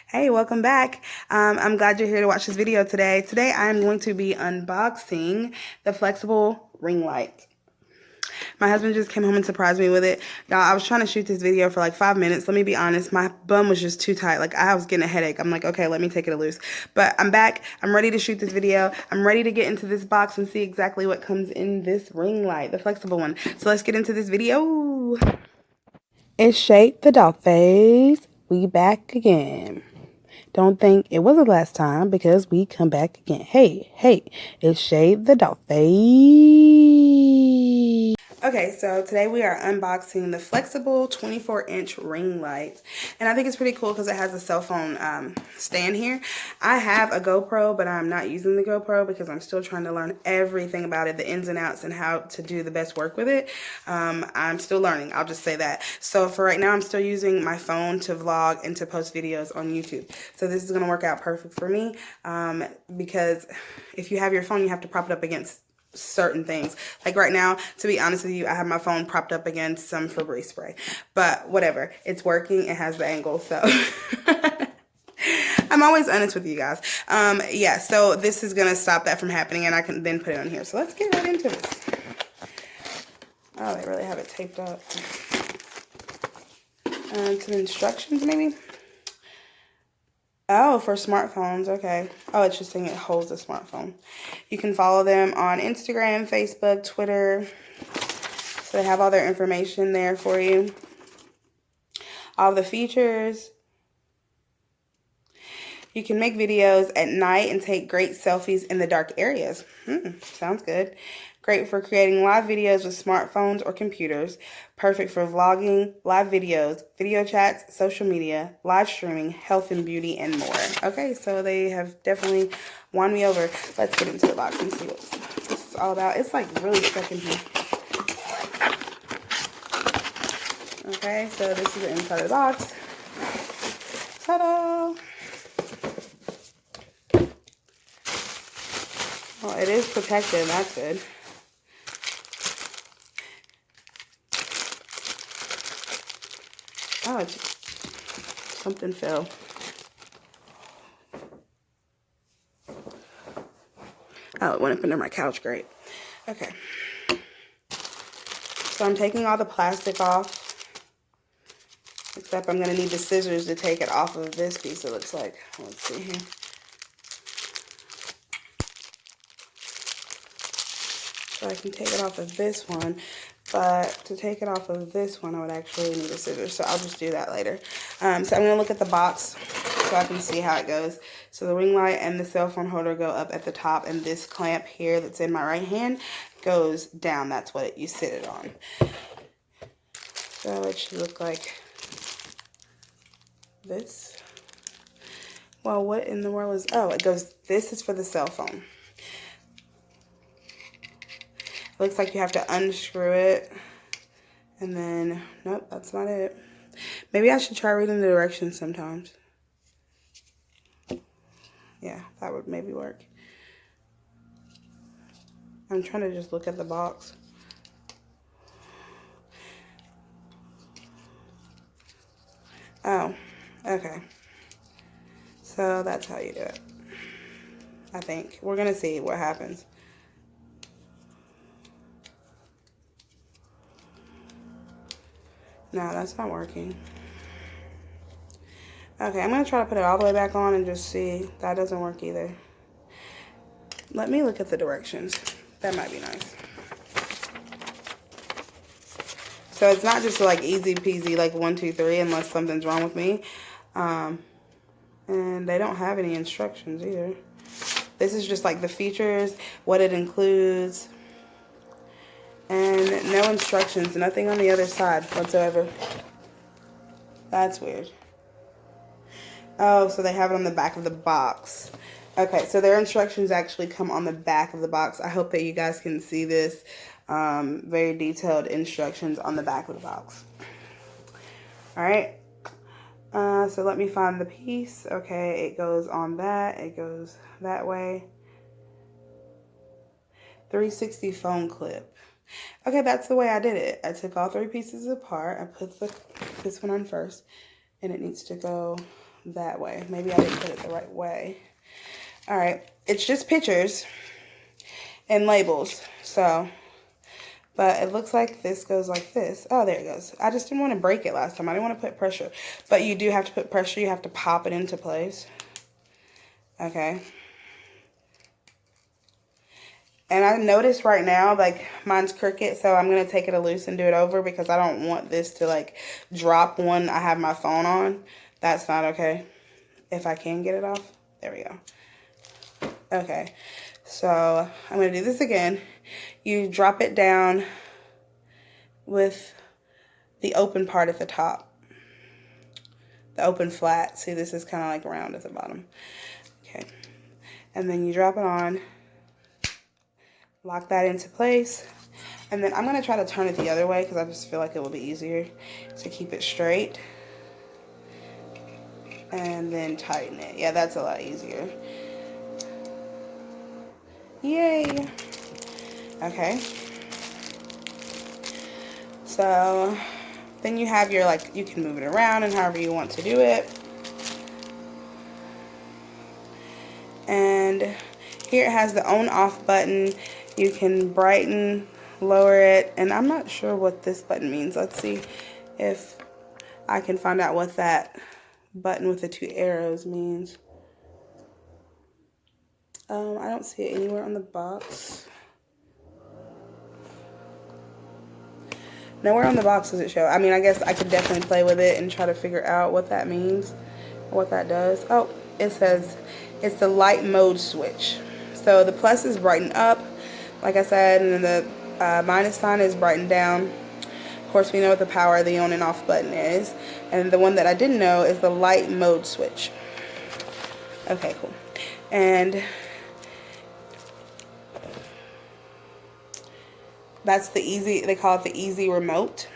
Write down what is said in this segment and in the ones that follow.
Hey, welcome back. I'm glad you're here to watch this video today. Today I'm going to be unboxing the flexible ring light. My husband just came home and surprised me with it. Y'all, I was trying to shoot this video for like 5 minutes. Let me be honest, my bum was just too tight. Like I was getting a headache. I'm like, okay, let me take it loose. But I'm back. I'm ready to shoot this video. I'm ready to get into this box and see exactly what comes in this ring light, the flexible one. So let's get into this video. It's Shade the Doll Face. We back again. Don't think it was the last time because we come back again. Hey, it's Shade the Doll Face. Okay, so today we are unboxing the flexible 24-inch ring light. And I think it's pretty cool because it has a cell phone stand here. I have a GoPro, but I'm not using the GoPro because I'm still trying to learn everything about it, the ins and outs, and how to do the best work with it. I'm still learning, I'll just say that. So for right now, I'm still using my phone to vlog and to post videos on YouTube. So this is going to work out perfect for me because if you have your phone, you have to prop it up against certain things. Like right now, to be honest with you, I have my phone propped up against some Febreze spray. But whatever, it's working. It has the angle, so... I'm always honest with you guys. Yeah, so this is going to stop that from happening, and I can then put it on here. So let's get right into this. Oh, they really have it taped up. Some instructions, maybe? Oh, for smartphones, okay. Oh, it's just saying it holds a smartphone. You can follow them on Instagram, Facebook, Twitter. So they have all their information there for you. All the features. You can make videos at night and take great selfies in the dark areas. Sounds good. Great for creating live videos with smartphones or computers. Perfect for vlogging, live videos, video chats, social media, live streaming, health and beauty, and more. Okay, so they have definitely won me over. Let's get into the box and see what this is all about. It's like really stuck in here. Okay, so this is the inside of the box. Ta-da! Well, it is protected. That's good. Oh, it's something fell. Oh, it went up under my couch. Great. Okay. So I'm taking all the plastic off. Except I'm going to need the scissors to take it off of this piece, it looks like. Let's see here. So I can take it off of this one. But to take it off of this one, I would actually need a scissors. So I'll just do that later. So I'm going to look at the box so I can see how it goes. So the ring light and the cell phone holder go up at the top. And this clamp here that's in my right hand goes down. That's what you sit it on. So it should look like this. Well, what in the world is... Oh, it goes... This is for the cell phone. It looks like you have to unscrew it. And then... Nope, that's not it. Maybe I should try reading the directions sometimes. Yeah, that would maybe work. I'm trying to just look at the box. Oh, okay. So that's how you do it. I think. We're going to see what happens. No, that's not working. Okay, I'm going to try to put it all the way back on and just see. That doesn't work either. Let me look at the directions. That might be nice. So it's not just like easy peasy, like 1, 2, 3, unless something's wrong with me. And they don't have any instructions either. This is just like the features, what it includes, and no instructions, nothing on the other side whatsoever. That's weird. Oh, so they have it on the back of the box. Okay, so their instructions actually come on the back of the box. I hope that you guys can see this. Very detailed instructions on the back of the box. All right. So let me find the piece. Okay, it goes on that. It goes that way. 360 phone clip. Okay, that's the way I did it. I took all 3 pieces apart. I put this one on first. And it needs to go that way. Maybe I didn't put it the right way. All right, it's just pictures and labels. So, but it looks like this goes like this. Oh, there it goes. I just didn't want to break it last time. I didn't want to put pressure. But you do have to put pressure. You have to pop it into place. Okay. And I noticed right now, like, mine's crooked, so I'm going to take it loose and do it over because I don't want this to, like, drop when I have my phone on. That's not okay. If I can get it off. There we go. Okay. So, I'm going to do this again. You drop it down with the open part at the top. The open flat. See, this is kind of like round at the bottom. Okay. And then you drop it on. Lock that into place. And then I'm going to try to turn it the other way because I just feel like it will be easier to keep it straight. And then tighten it. Yeah, that's a lot easier. Yay. Okay. So then you have your, like, you can move it around and however you want to do it. And here it has the on off button. You can brighten, lower it, and I'm not sure what this button means. Let's see if I can find out what that button with the 2 arrows means. I don't see it anywhere on the box. Nowhere on the box does it show. I mean, I guess I could definitely play with it and try to figure out what that means, what that does. Oh, it says it's the light mode switch. So the plus is brighten up, like I said, and then the minus sign is brighten down. Of course, we know what the power of the on and off button is. And the one that I didn't know is the light mode switch. Okay, cool. And that's the easy, they call it the easy remote.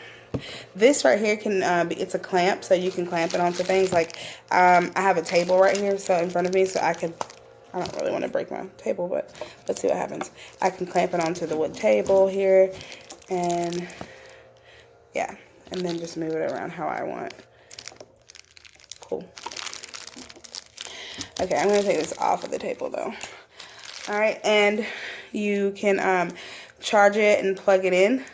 This right here can it's a clamp, so you can clamp it onto things. Like I have a table right here, so in front of me, so I don't really want to break my table, but let's see what happens. I can clamp it onto the wood table here, and yeah, and then just move it around how I want. Cool. Okay, I'm gonna take this off of the table though. All right, and you can charge it and plug it in.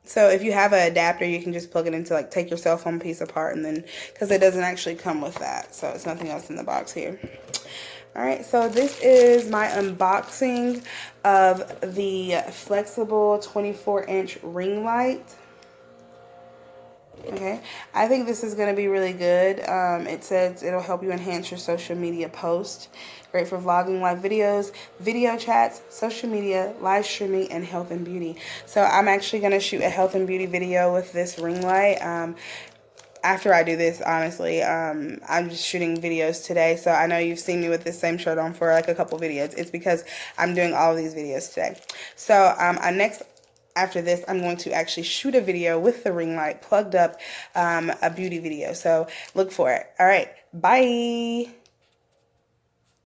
So if you have an adapter, you can just plug it into, like, take your cell phone piece apart, and then, because it doesn't actually come with that, so it's nothing else in the box here. All right, so this is my unboxing of the flexible 24-inch ring light. Okay, I think this is going to be really good. It says it'll help you enhance your social media posts. Great for vlogging, live videos, video chats, social media, live streaming, and health and beauty. So I'm actually going to shoot a health and beauty video with this ring light. After I do this, honestly, I'm just shooting videos today. So I know you've seen me with this same shirt on for like a couple videos. It's because I'm doing all of these videos today. So after this, I'm going to actually shoot a video with the ring light plugged up, a beauty video. So look for it. All right, bye.